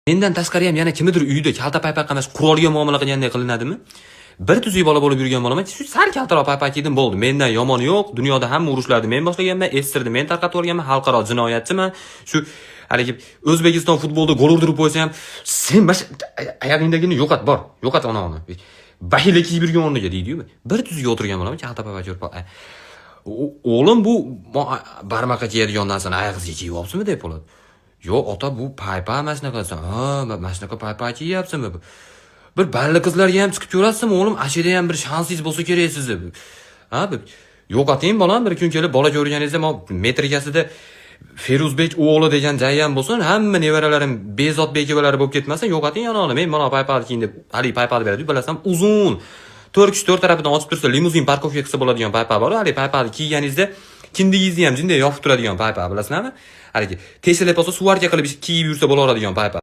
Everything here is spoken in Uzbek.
Mendan tashqari ham yana kimnidir uyida kalta paypaq emas, qurolga muomala qilganday qilinadimi? Bir tuzuk bola bo'lib yurgan bo'laman, shu sal kaltaroq paypaq yedim bo'ldi. Mendan yomoni yo'q. Dunyoda hamma urushlarni men boshlaganman, estirni men tarqatib o'rganman, xalqaro jinoyatchiman. Shu haligi O'zbekiston futbolda gol urdirib qo'ysa ham, sen oyog'ingdagini yo'qot, bor. Yo'qot ona. Bahila kiyib yurgan o'rniga deydi-yu. Bir tuzukga o'tirgan bo'laman, kalta paypaq yurib. O'g'lim bu barmoqqa kiyadigan narsani oyog'ingizga kiyib olibsizmi deb bo'ladi. Yo'q, ota bu paypaq mana shunaqasi. Ha, mana shunaqa paypaq kiyyapsizmi? Bir balli qizlarga ham chiqib ko'rasizmi, o'g'lim? Ashida ham bir shansingiz bo'lsa kerak sizni. Ha, yo'q ating bolam, bir kun kelib bola ko'rganingizda metrikasida Feruzbek o'g'li degan joy ham bo'lsin, hamma nevaralarim Bezodbek evalari bo'lib ketmasa, yo'q ating ana, men mana paypaq kiyin deb, hali paypaq beradi, bilasam, uzun. 4 kishi 4 tarafidan ochib tursa, limuzin parkovka qilsa bo'ladigan paypaq bor. Hali paypaqni kiyganingizda kindigingizni ham jinday yopib turadigan paypaq, bilasizlarmi? Haligi, tesilib olsa, suvarka qilib kiyib yursa bo'laveradigan paypaq.